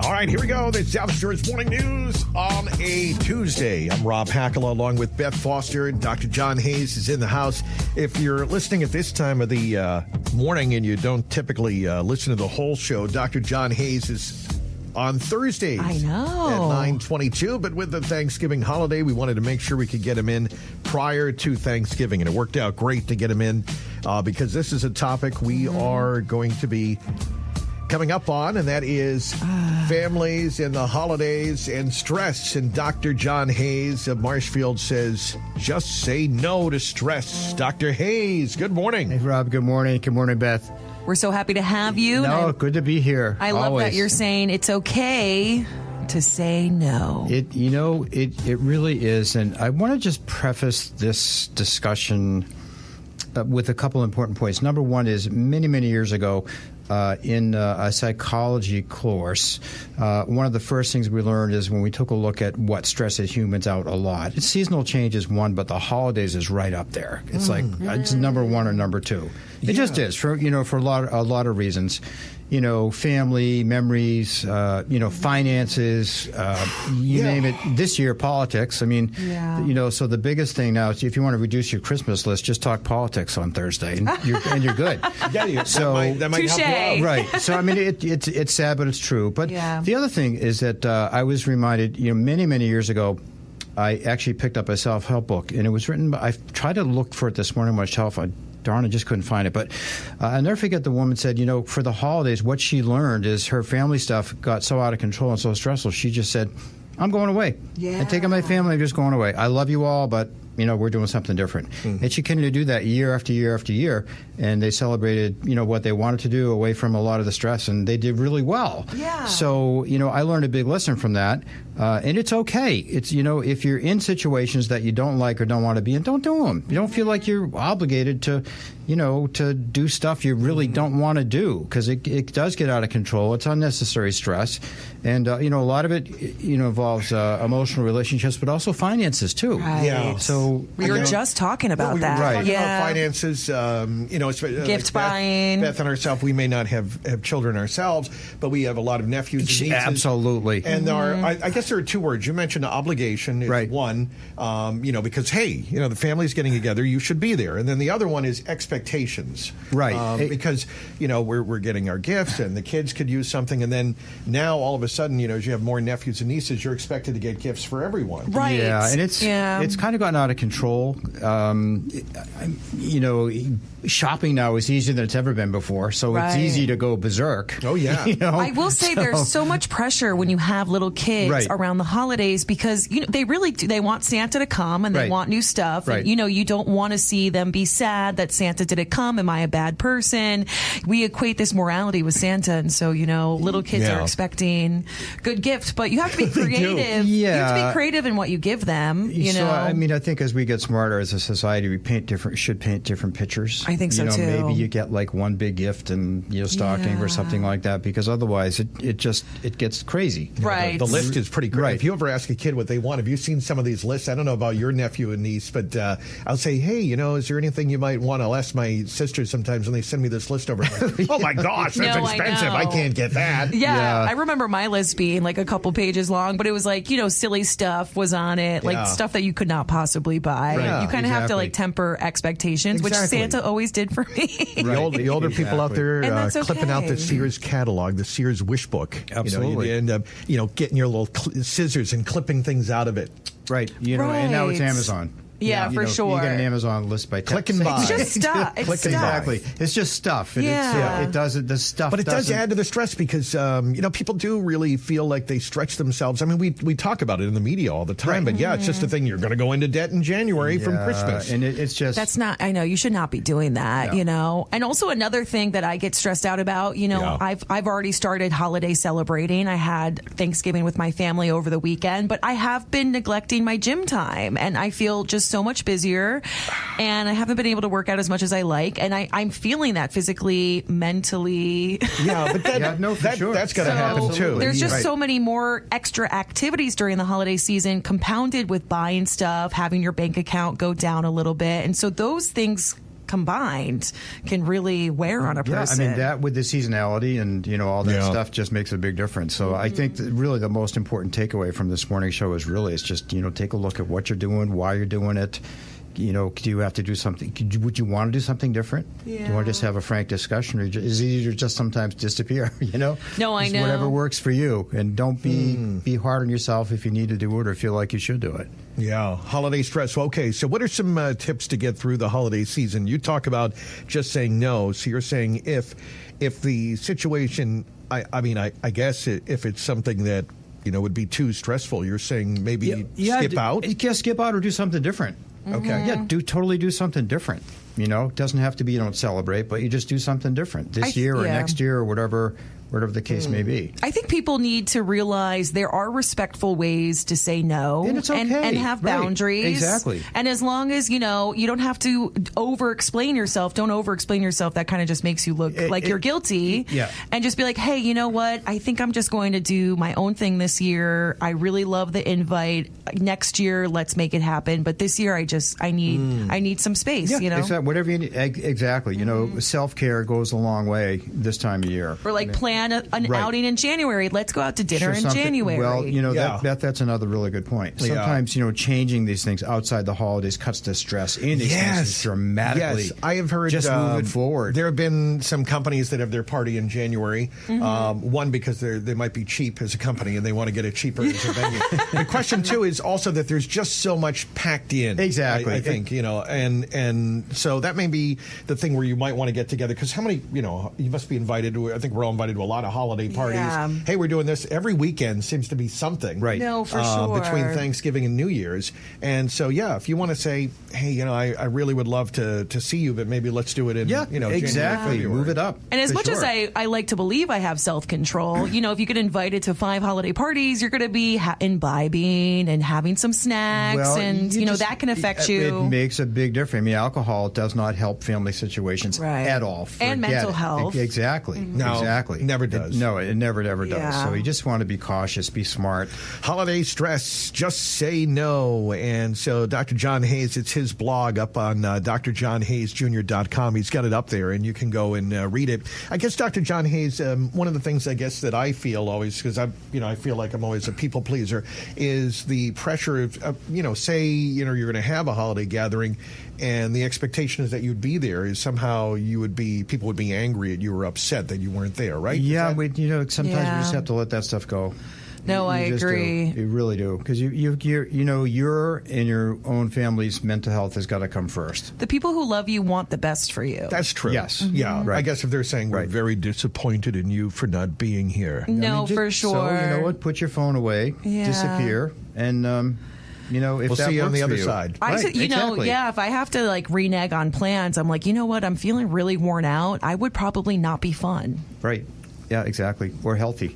All right, here we go. The South Shore's Morning News on a Tuesday. I'm Rob Hackala along with Beth Foster. Dr. John Hayes is in the house. If you're listening at this time of the morning and you don't typically listen to the whole show, Dr. John Hayes is on Thursdays. I know. At 9:22. But with the Thanksgiving holiday, we wanted to make sure we could get him in prior to Thanksgiving. And it worked out great to get him in because this is a topic we are going to be coming up on, and that is families and the holidays and stress. And Dr. John Hayes of Marshfield says, just say no to stress. Dr. Hayes, good morning. Hey, Rob, good morning. Good morning, Beth. We're so happy to have you. No, good to be here. I love that you're saying it's okay to say no. It really is. And I want to just preface this discussion with a couple important points. Number one is many, many years ago, in a psychology course, one of the first things we learned is when we took a look at what stresses humans out a lot. Seasonal change is one, but the holidays is right up there. It's it's number one or number two. It just is for a lot of reasons. Family, memories, finances, you name it. This year, politics. I mean, so the biggest thing now is if you want to reduce your Christmas list, just talk politics on Thursday, and you're good. So that might help you out. Right. So I mean, it's sad, but it's true. But the other thing is that I was reminded, many years ago, I actually picked up a self-help book, and it was written by, I tried to look for it this morning myself. I just couldn't find it. But I'll never forget the woman said, for the holidays, what she learned is her family stuff got so out of control and so stressful. She just said, I'm going away. Yeah. I'm taking my family. I'm just going away. I love you all, but, we're doing something different. Mm-hmm. And she continued to do that year after year after year. And they celebrated, what they wanted to do away from a lot of the stress. And they did really well. Yeah. So, I learned a big lesson from that. And it's okay. It's, if you're in situations that you don't like or don't want to be in, don't do them. You don't feel like you're obligated to, to do stuff you really don't want to do, because it does get out of control. It's unnecessary stress. And, a lot of it, involves emotional relationships, but also finances, too. Right. Yeah. So we were just talking about that. Right. About finances, gift buying. Beth and herself, we may not have children ourselves, but we have a lot of nephews and nieces. Absolutely. And I guess there are two words. You mentioned obligation is one, because, hey, the family's getting together, you should be there. And then the other one is expectations. Right. Because, we're getting our gifts and the kids could use something. And then now all of a sudden, as you have more nephews and nieces, you're expected to get gifts for everyone. Right. Yeah. And it's kind of gotten out of control. Shopping now is easier than it's ever been before. So it's easy to go berserk. Oh, yeah. I will say there's so much pressure when you have little kids around the holidays, because they really do. They want Santa to come and they want new stuff. Right. And, you don't want to see them be sad that Santa didn't come. Am I a bad person? We equate this morality with Santa. And so, little kids are expecting good gifts, but you have to be creative. You have to be creative in what you give them. So, I think as we get smarter as a society, we should paint different pictures. I think so, too. Maybe you get like one big gift and stocking or something like that, because otherwise it gets crazy. Right. The list is pretty great. Right. If you ever ask a kid what they want, have you seen some of these lists? I don't know about your nephew and niece, but I'll say, hey, is there anything you might want? I'll ask my sisters sometimes when they send me this list over. Like, oh my gosh, that's expensive. I can't get that. Yeah, I remember my list being like a couple pages long, but it was like, silly stuff was on it, like stuff that you could not possibly buy. Right. You kind of have to like temper expectations, which Santa always did for me. The older people out there clipping out the Sears catalog, the Sears wish book. Absolutely. You end up, getting your little scissors and clipping things out of it. Right. And now it's Amazon. Yeah, for sure. You get an Amazon list by click and buy. It's just stuff. It's stuff. Exactly. It's just stuff. And it doesn't. The stuff. But it does add to the stress because people do really feel like they stretch themselves. I mean, we talk about it in the media all the time, but it's just a thing. You're going to go into debt in January from Christmas, and it's just that's not. I know you should not be doing that. No. And also another thing that I get stressed out about. I've already started holiday celebrating. I had Thanksgiving with my family over the weekend, but I have been neglecting my gym time, and I feel just so much busier, and I haven't been able to work out as much as I like, and I'm feeling that physically, mentally. Yeah, but that's going to happen too. There's just so many more extra activities during the holiday season, compounded with buying stuff, having your bank account go down a little bit, and so those things combined can really wear on a person. Yeah, I mean, that with the seasonality and, all that stuff just makes a big difference. So I think that really the most important takeaway from this morning show is just, take a look at what you're doing, why you're doing it. Do you have to do something? Would you want to do something different? Yeah. Do you want to just have a frank discussion, or is it easier to just sometimes disappear? No, I know. Whatever works for you, and don't be hard on yourself if you need to do it or feel like you should do it. Yeah, holiday stress. Okay, so what are some tips to get through the holiday season? You talk about just saying no. So you're saying if the situation, I guess if it's something that would be too stressful, you're saying maybe skip out. Skip out or do something different. Okay. Yeah, totally do something different. It doesn't have to be you don't celebrate, but you just do something different this year or next year or whatever the case may be. I think people need to realize there are respectful ways to say no, and it's okay. and have boundaries. Exactly. And as long as you don't have to over-explain yourself. Don't over-explain yourself. That kind of just makes you look like you're guilty. Yeah. And just be like, hey, you know what? I think I'm just going to do my own thing this year. I really love the invite. Next year, let's make it happen. But this year, I need some space. Yeah, exactly. Whatever you need. Exactly. Self-care goes a long way this time of year. Or plan an outing in January. Let's go out to dinner in January. Well, that's another really good point. Sometimes, changing these things outside the holidays cuts the stress in these things dramatically. Yes, I have heard. Just move it forward. There have been some companies that have their party in January. One, because they might be cheap as a company and they want to get it cheaper as a venue. The question, too, is also that there's just so much packed in. Exactly. I think, and so that may be the thing where you might want to get together, because how many, you must be invited to, I think we're all invited to a lot of holiday parties. Yeah. Hey, we're doing this every weekend. Seems to be something. Right. No, for sure. Between Thanksgiving and New Year's. And so, if you want to say, hey, I really would love to see you, but maybe let's do it in, January, exactly. February. Move it up. And as much as I like to believe I have self-control, if you get invited to 5 holiday parties, you're going to be imbibing and having some snacks, that can affect you. It makes a big difference. I mean, alcohol does not help family situations at all. And mental health. Exactly. No, exactly. Never does. It never does. Yeah. So you just want to be cautious, be smart. Holiday stress, just say no. And so Dr. John Hayes, it's his blog up on drjohnhayesjr.com. He's got it up there, and you can go and read it. I guess, Dr. John Hayes, one of the things I guess that I feel always, because I feel like I'm always a people pleaser, is the pressure of say you're going to have a holiday gathering, and the expectation is that you'd be there. Is somehow people would be angry at you or upset that you weren't there, right? Yeah, sometimes we just have to let that stuff go. No, I agree. You really do, because your and your own family's mental health has got to come first. The people who love you want the best for you. That's true. Yes. Yeah. Right. I guess if they're saying we're very disappointed in you for not being here. For sure. So you know what? Put your phone away, disappear, and if we'll that see you on the works other for side. Exactly. If I have to renege on plans, I'm like, you know what? I'm feeling really worn out. I would probably not be fun. Right. Yeah, exactly. Or healthy.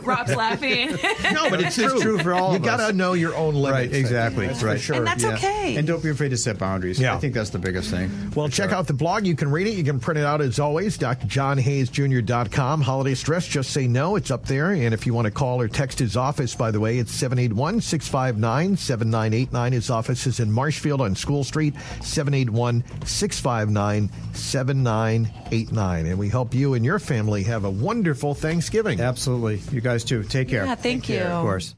Rob's laughing. No, but it's true for all of us. You got to know your own limits. Right, exactly. That's right. Sure. And that's okay. And don't be afraid to set boundaries. Yeah. I think that's the biggest thing. Well, check out the blog. You can read it. You can print it out as always. drjohnhayesjr.com. Holiday stress, just say no. It's up there. And if you want to call or text his office, by the way, it's 781-659-7989. His office is in Marshfield on School Street, 781-659-7989. And we hope you and your family have a wonderful Thanksgiving. Absolutely. You guys too. Take care. Yeah, thank you. Of course.